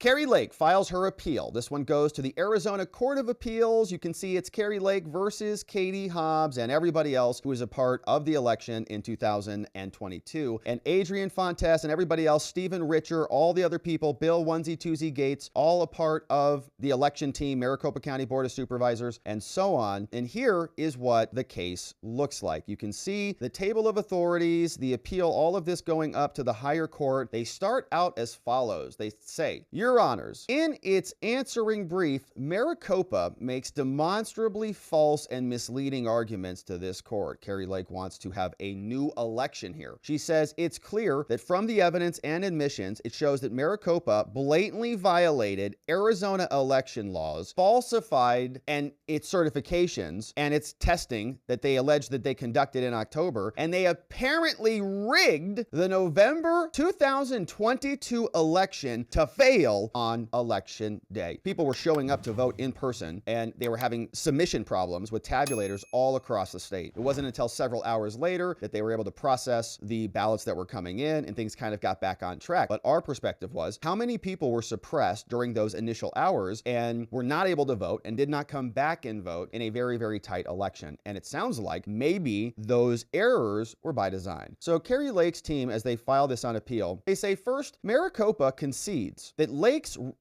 Kari Lake files her appeal. This one goes to the Arizona Court of Appeals. You can see it's Kari Lake versus Katie Hobbs and everybody else who was a part of the election in 2022. And Adrian Fontes and everybody else, Stephen Richer, all the other people, Bill Onesie Twosie Gates, all a part of the election team, Maricopa County Board of Supervisors, and so on. And here is what the case looks like. You can see the table of authorities, the appeal, all of this going up to the higher court. They start out as follows. They say, Your Honors, in its answering brief, Maricopa makes demonstrably false and misleading arguments to this court. Kari Lake wants to have a new election here. She says it's clear that from the evidence and admissions, it shows that Maricopa blatantly violated Arizona election laws, falsified and its certifications and its testing that they allege that they conducted in October, and they apparently rigged the November 2022 election to fail on election day. People were showing up to vote in person, and they were having submission problems with tabulators all across the state. It wasn't until several hours later that they were able to process the ballots that were coming in, and things kind of got back on track. But our perspective was, how many people were suppressed during those initial hours and were not able to vote and did not come back and vote in a very, very tight election? And it sounds like maybe those errors were by design. So Kari Lake's team, as they file this on appeal, they say, first, Maricopa concedes that Lake's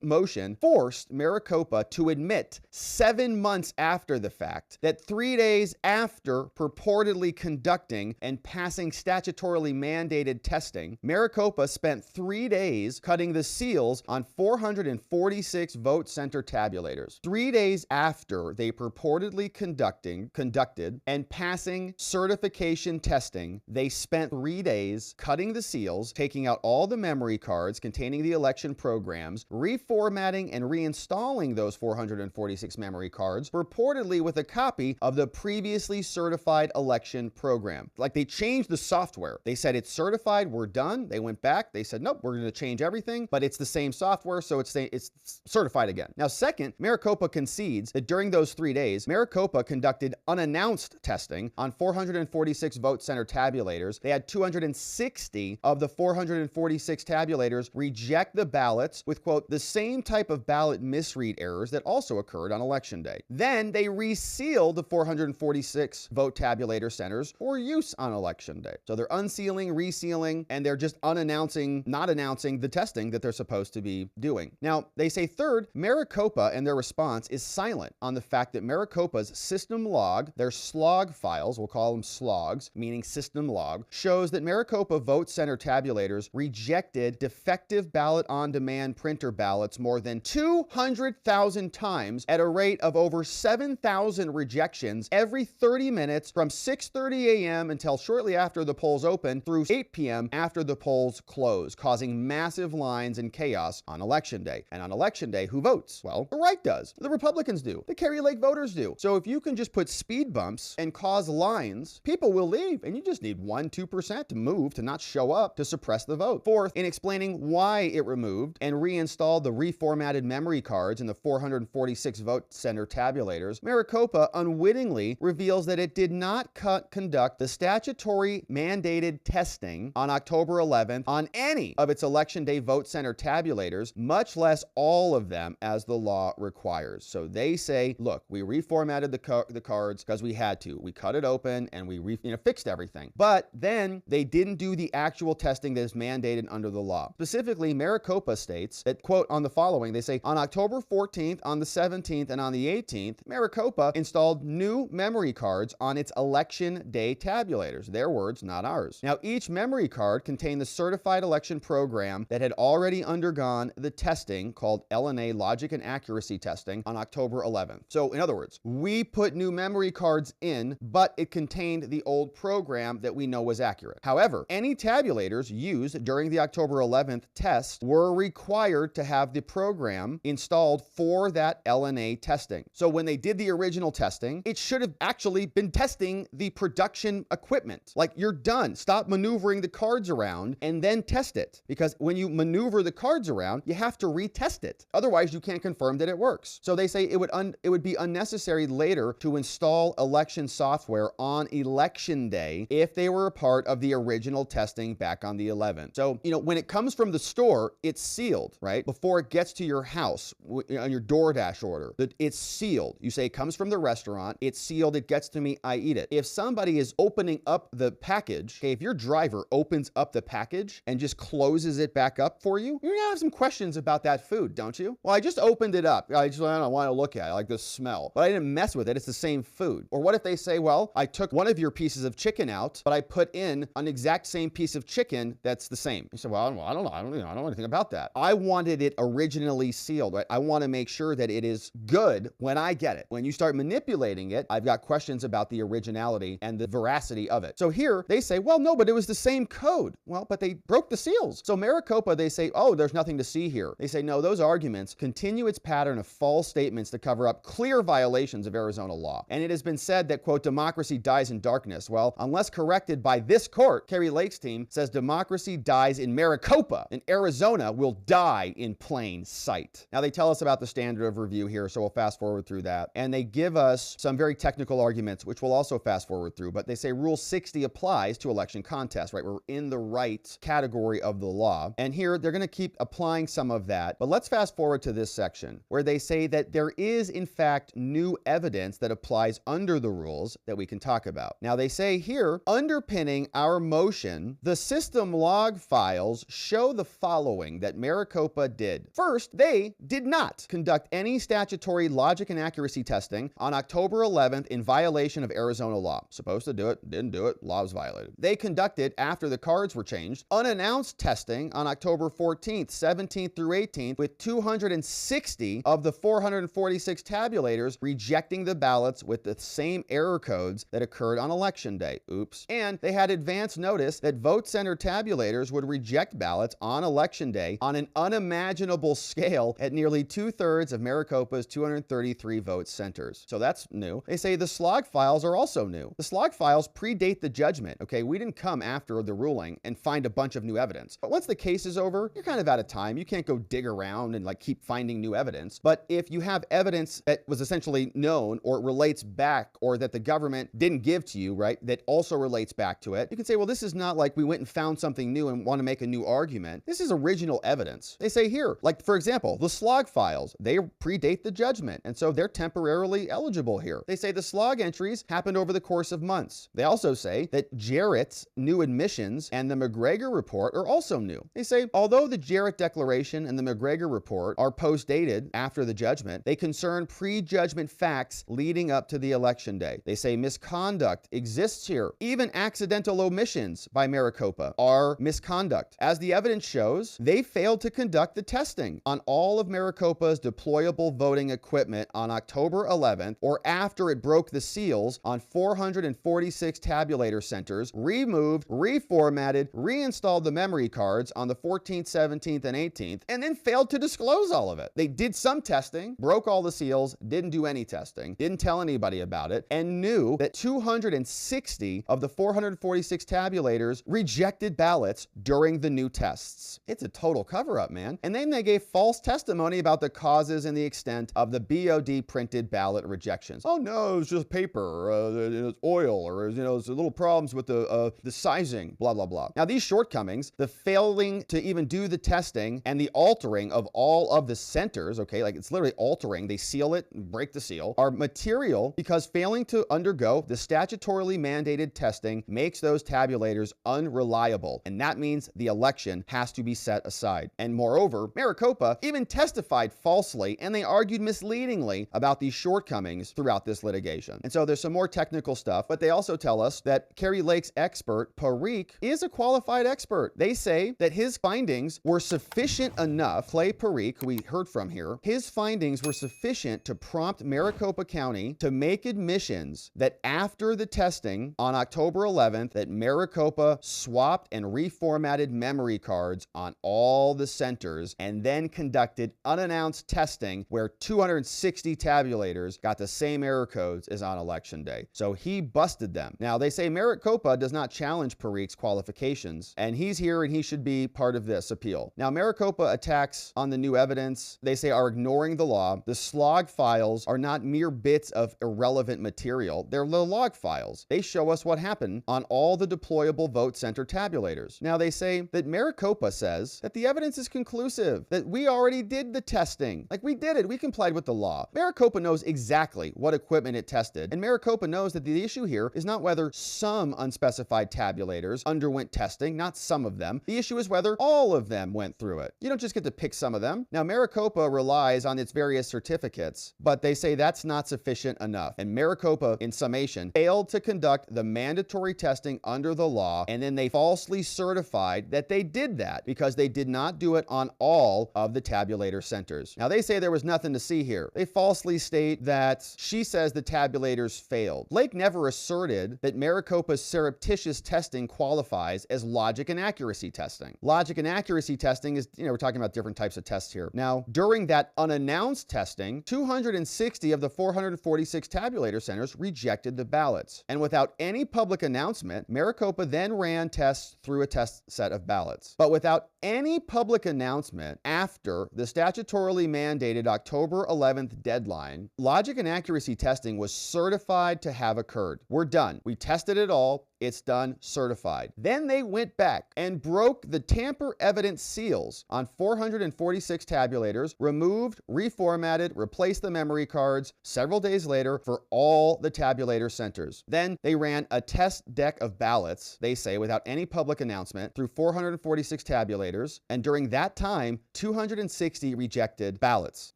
motion forced Maricopa to admit 7 months after the fact that 3 days after purportedly conducting and passing statutorily mandated testing, Maricopa spent 3 days cutting the seals on 446 vote center tabulators. 3 days after they purportedly conducted and passing certification testing, they spent 3 days cutting the seals, taking out all the memory cards containing the election programs, reformatting and reinstalling those 446 memory cards, purportedly with a copy of the previously certified election program. Like, they changed the software. They said it's certified, we're done. They went back, they said, nope, we're going to change everything, but it's the same software, so it's certified again. Now, second, Maricopa concedes that during those 3 days, Maricopa conducted unannounced testing on 446 vote center tabulators. They had 260 of the 446 tabulators reject the ballots with, quote, the same type of ballot misread errors that also occurred on election day. Then they resealed the 446 vote tabulator centers for use on election day. So they're unsealing, resealing, and they're just not announcing the testing that they're supposed to be doing. Now, they say third, Maricopa and their response is silent on the fact that Maricopa's system log, their slog files, we'll call them slogs, meaning system log, shows that Maricopa vote center tabulators rejected defective ballot on demand printer ballots more than 200,000 times at a rate of over 7,000 rejections every 30 minutes from 6:30 a.m. until shortly after the polls open through 8 p.m. after the polls close, causing massive lines and chaos on election day. And on election day, who votes? Well, the right does. The Republicans do. The Kari Lake voters do. So if you can just put speed bumps and cause lines, people will leave, and you just need 1-2% to move, to not show up, to suppress the vote. Fourth, in explaining why it removed and reinstalled the reformatted memory cards in the 446 vote center tabulators, Maricopa unwittingly reveals that it did not conduct the statutory mandated testing on October 11th on any of its election day vote center tabulators, much less all of them as the law requires. So they say, look, we reformatted the cards because we had to. We cut it open and we fixed everything. But then they didn't do the actual testing that is mandated under the law. Specifically, Maricopa states that, quote, on the following, they say, on October 14th, on the 17th, and on the 18th, Maricopa installed new memory cards on its election day tabulators. Their words, not ours. Now, each memory card contained the certified election program that had already undergone the testing called LNA, logic and accuracy testing, on October 11th. So, in other words, we put new memory cards in, but it contained the old program that we know was accurate. However, any tabulators used during the October 11th test were required to have the program installed for that LNA testing. So when they did the original testing, it should have actually been testing the production equipment. Like, you're done. Stop maneuvering the cards around and then test it. Because when you maneuver the cards around, you have to retest it. Otherwise, you can't confirm that it works. So they say it would be unnecessary later to install election software on election day if they were a part of the original testing back on the 11th. So, when it comes from the store, it's sealed, right? right, before it gets to your house on your DoorDash order, that it's sealed. You say it comes from the restaurant, it's sealed, it gets to me, I eat it. If somebody is opening up the package, okay, if your driver opens up the package and just closes it back up for you, you're gonna have some questions about that food, don't you? Well, I just opened it up. I don't want to look at it, I like the smell, but I didn't mess with it. It's the same food. Or what if they say, well, I took one of your pieces of chicken out, but I put in an exact same piece of chicken that's the same. You say, well, I don't know. I don't know anything about that. I wanted it originally sealed, right? I want to make sure that it is good when I get it. When you start manipulating it, I've got questions about the originality and the veracity of it. So here they say, well, no, but it was the same code. Well, but they broke the seals. So Maricopa, they say, oh, there's nothing to see here. They say, no, those arguments continue its pattern of false statements to cover up clear violations of Arizona law. And it has been said that, quote, democracy dies in darkness. Well, unless corrected by this court, Kari Lake's team says democracy dies in Maricopa, and Arizona will die in plain sight. Now, they tell us about the standard of review here, so we'll fast forward through that. And they give us some very technical arguments, which we'll also fast forward through. But they say Rule 60 applies to election contests, right? We're in the right category of the law. And here, they're going to keep applying some of that. But let's fast forward to this section, where they say that there is, in fact, new evidence that applies under the rules that we can talk about. Now, they say here, underpinning our motion, the system log files show the following that Maricopa did. First, they did not conduct any statutory logic and accuracy testing on October 11th in violation of Arizona law. Supposed to do it, didn't do it, law was violated. They conducted, after the cards were changed, unannounced testing on October 14th, 17th through 18th, with 260 of the 446 tabulators rejecting the ballots with the same error codes that occurred on election day. Oops. And they had advance notice that vote center tabulators would reject ballots on election day on an unimaginable scale at nearly 2/3 of Maricopa's 233 vote centers. So that's new. They say the slog files are also new. The slog files predate the judgment. Okay, we didn't come after the ruling and find a bunch of new evidence. But once the case is over, you're kind of out of time. You can't go dig around and like keep finding new evidence. But if you have evidence that was essentially known or relates back, or that the government didn't give to you, right, that also relates back to it, you can say, well, this is not like we went and found something new and want to make a new argument. This is original evidence. They say here, like, for example, the slog files, they predate the judgment, and so they're temporarily eligible here. They say the slog entries happened over the course of months. They also say that Jarrett's new admissions and the McGregor report are also new. They say, although the Jarrett declaration and the McGregor report are post-dated after the judgment, they concern pre-judgment facts leading up to the election day. They say misconduct exists here. Even accidental omissions by Maricopa are misconduct. As the evidence shows, they failed to conduct the testing on all of Maricopa's deployable voting equipment on October 11th or after it broke the seals on 446 tabulator centers, removed, reformatted, reinstalled the memory cards on the 14th, 17th, and 18th, and then failed to disclose all of it. They did some testing, broke all the seals, didn't do any testing, didn't tell anybody about it, and knew that 260 of the 446 tabulators rejected ballots during the new tests. It's a total cover-up, man. And then they gave false testimony about the causes and the extent of the BOD printed ballot rejections. Oh no, it was just paper, it was oil, or there's little problems with the sizing, blah, blah, blah. Now these shortcomings, the failing to even do the testing and the altering of all of the centers, okay, like it's literally altering, they seal it, break the seal, are material because failing to undergo the statutorily mandated testing makes those tabulators unreliable, and that means the election has to be set aside. And moreover, Maricopa even testified falsely, and they argued misleadingly about these shortcomings throughout this litigation. And so there's some more technical stuff, but they also tell us that Kari Lake's expert, Parikh, is a qualified expert. They say that his findings were sufficient enough, Clay Parikh, who we heard from here, his findings were sufficient to prompt Maricopa County to make admissions that after the testing on October 11th, that Maricopa swapped and reformatted memory cards on all the centers and then conducted unannounced testing where 260 tabulators got the same error codes as on election day. So he busted them. Now, they say Maricopa does not challenge Parikh's qualifications, and he's here and he should be part of this appeal. Now, Maricopa attacks on the new evidence, they say, are ignoring the law. The slog files are not mere bits of irrelevant material. They're the log files. They show us what happened on all the deployable vote center tabulators. Now, they say that Maricopa says that the evidence is conclusive conclusive, that we already did the testing. Like, we did it. We complied with the law. Maricopa knows exactly what equipment it tested, and Maricopa knows that the issue here is not whether some unspecified tabulators underwent testing, not some of them. The issue is whether all of them went through it. You don't just get to pick some of them. Now, Maricopa relies on its various certificates, but they say that's not sufficient enough. And Maricopa, in summation, failed to conduct the mandatory testing under the law, and then they falsely certified that they did that because they did not do it on all of the tabulator centers. Now, they say there was nothing to see here. They falsely state that she says the tabulators failed. Lake never asserted that Maricopa's surreptitious testing qualifies as logic and accuracy testing. Logic and accuracy testing is, we're talking about different types of tests here. Now, during that unannounced testing, 260 of the 446 tabulator centers rejected the ballots. And without any public announcement, Maricopa then ran tests through a test set of ballots. But without any public announcement after the statutorily mandated October 11th deadline, logic and accuracy testing was certified to have occurred. We're done. We tested it all. It's done, certified. Then they went back and broke the tamper evidence seals on 446 tabulators, removed, reformatted, replaced the memory cards several days later for all the tabulator centers. Then they ran a test deck of ballots, they say, without any public announcement through 446 tabulators. And during that time, 260 rejected ballots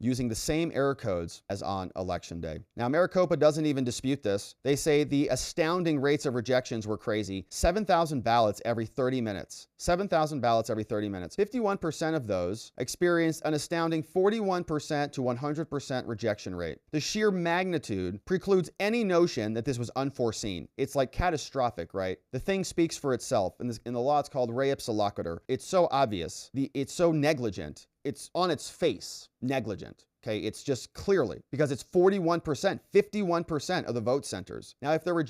using the same error codes as on election day. Now, Maricopa doesn't even dispute this. They say the astounding rates of rejections were crazy. 7,000 ballots every 30 minutes. 7,000 ballots every 30 minutes. 51% of those experienced an astounding 41% to 100% rejection rate. The sheer magnitude precludes any notion that this was unforeseen. It's like catastrophic, right? The thing speaks for itself. In the law, it's called re ipsa loquitur. It's so obvious. It's so negligent. It's on its face negligent. Okay, it's just clearly because it's 41%, 51% of the vote centers. Now, if they're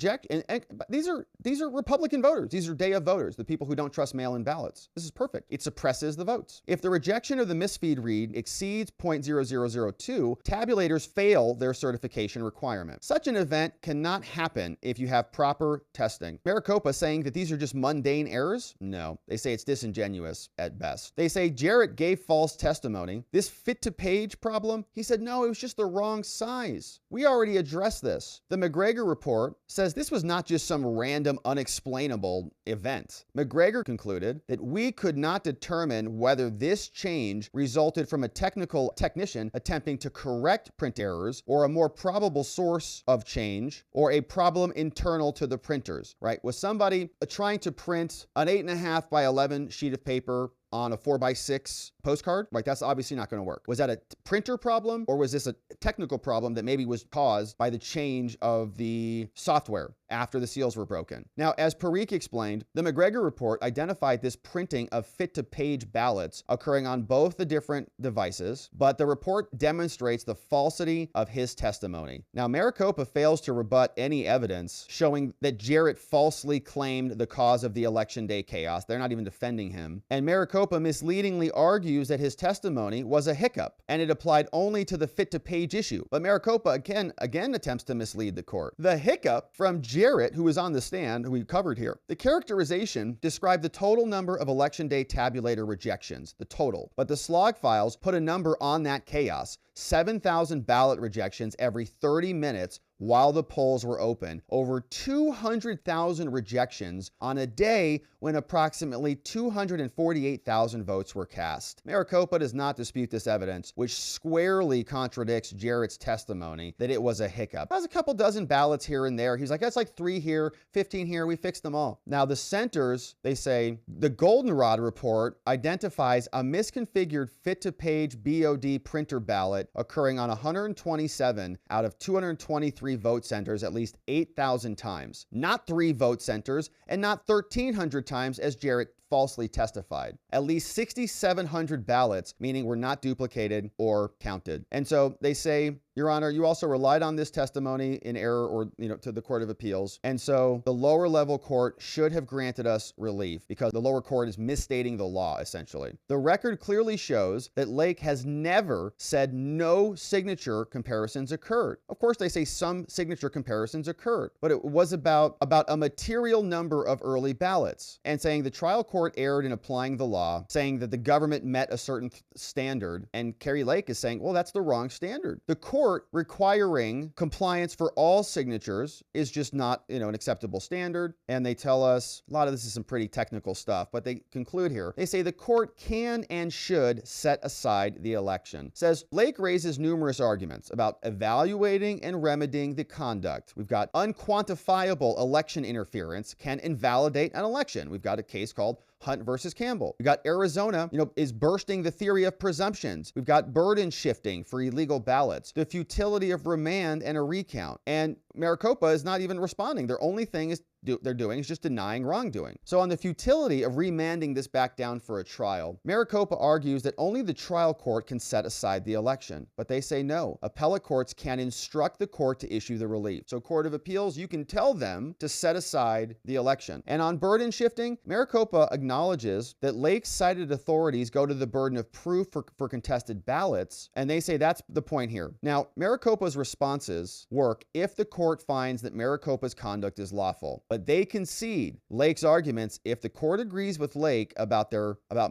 these are Republican voters. These are day of voters, the people who don't trust mail-in ballots. This is perfect. It suppresses the votes. If the rejection of the misfeed read exceeds 0.0002, tabulators fail their certification requirement. Such an event cannot happen if you have proper testing. Maricopa saying that these are just mundane errors? No, they say it's disingenuous at best. They say Jarrett gave false testimony. This fit-to-page problem, he said, no, it was just the wrong size. We already addressed this. The McGregor report says this was not just some random, unexplainable event. McGregor concluded that we could not determine whether this change resulted from a technician attempting to correct print errors or a more probable source of change or a problem internal to the printers, right? Was somebody trying to print an 8.5 by 11 sheet of paper on a 4x6 postcard? Right, that's obviously not going to work. Was that a printer problem, or was this a technical problem that maybe was caused by the change of the software after the seals were broken? Now, as Parikh explained, the McGregor report identified this printing of fit-to-page ballots occurring on both the different devices, but the report demonstrates the falsity of his testimony. Now, Maricopa fails to rebut any evidence showing that Jarrett falsely claimed the cause of the election day chaos. They're not even defending him. And Maricopa misleadingly argues that his testimony was a hiccup and it applied only to the fit-to-page issue. But Maricopa again attempts to mislead the court. The hiccup from Jarrett, who was on the stand, who we covered here, the characterization described the total number of election day tabulator rejections, the total. But the slog files put a number on that chaos: 7,000 ballot rejections every 30 minutes while the polls were open, over 200,000 rejections on a day when approximately 248,000 votes were cast. Maricopa does not dispute this evidence, which squarely contradicts Jarrett's testimony that it was a hiccup. There's a couple dozen ballots here and there. He's like, that's like 3 here, 15 here, we fixed them all. Now, the centers, they say, the Goldenrod report identifies a misconfigured fit-to-page BOD printer ballot occurring on 127 out of 223 vote centers at least 8,000 times. Not 3 vote centers and not 1,300 times as Jarrett falsely testified. At least 6,700 ballots, meaning were not duplicated or counted. And so they say Your Honor, you also relied on this testimony in error or, to the Court of Appeals. And so the lower level court should have granted us relief because the lower court is misstating the law, essentially. The record clearly shows that Lake has never said no signature comparisons occurred. Of course, they say some signature comparisons occurred, but it was about a material number of early ballots, and saying the trial court erred in applying the law, saying that the government met a certain standard, and Kari Lake is saying, well, that's the wrong standard. The court requiring compliance for all signatures is just not, an acceptable standard, and they tell us, a lot of this is some pretty technical stuff, but they conclude here. They say the court can and should set aside the election. It says, Lake raises numerous arguments about evaluating and remedying the conduct. We've got unquantifiable election interference can invalidate an election. We've got a case called Hunt versus Campbell. We've got Arizona, is bursting the theory of presumptions. We've got burden shifting for illegal ballots, the futility of remand and a recount. And Maricopa is not even responding. Their only thing they're doing is just denying wrongdoing. So on the futility of remanding this back down for a trial, Maricopa argues that only the trial court can set aside the election. But they say no. Appellate courts can instruct the court to issue the relief. So Court of Appeals, you can tell them to set aside the election. And on burden shifting, Maricopa acknowledges that Lake-cited authorities go to the burden of proof for contested ballots, and they say that's the point here. Now, Maricopa's responses work if the court finds that Maricopa's conduct is lawful. But they concede Lake's arguments if the court agrees with Lake about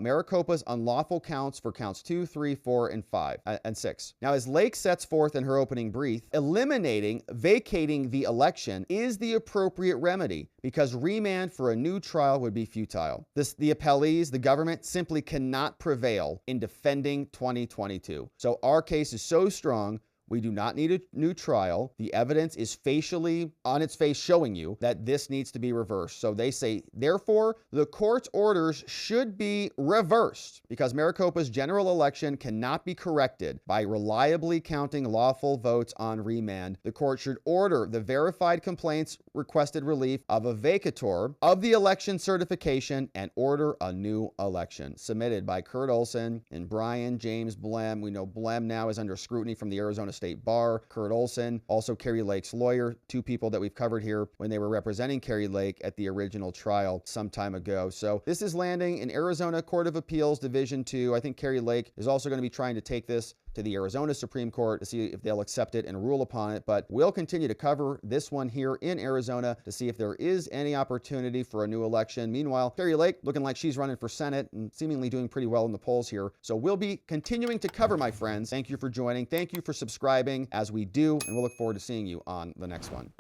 Maricopa's unlawful counts for counts 2, 3, 4, and 5, and 6. Now, as Lake sets forth in her opening brief, vacating the election is the appropriate remedy because remand for a new trial would be futile. The appellees, the government, simply cannot prevail in defending 2022. So our case is so strong, we do not need a new trial. The evidence is facially on its face showing you that this needs to be reversed. So they say, therefore, the court's orders should be reversed because Maricopa's general election cannot be corrected by reliably counting lawful votes on remand. The court should order the verified complaints requested relief of a vacatur of the election certification and order a new election. Submitted by Kurt Olson and Brian James Blem. We know Blem now is under scrutiny from the Arizona State Bar. Kurt Olson, also Kari Lake's lawyer, two people that we've covered here when they were representing Kari Lake at the original trial some time ago. So this is landing in Arizona Court of Appeals Division 2. I think Kari Lake is also going to be trying to take this to the Arizona Supreme Court to see if they'll accept it and rule upon it. But we'll continue to cover this one here in Arizona to see if there is any opportunity for a new election. Meanwhile, Kari Lake looking like she's running for Senate and seemingly doing pretty well in the polls here. So we'll be continuing to cover, my friends. Thank you for joining. Thank you for subscribing as we do, and we'll look forward to seeing you on the next one.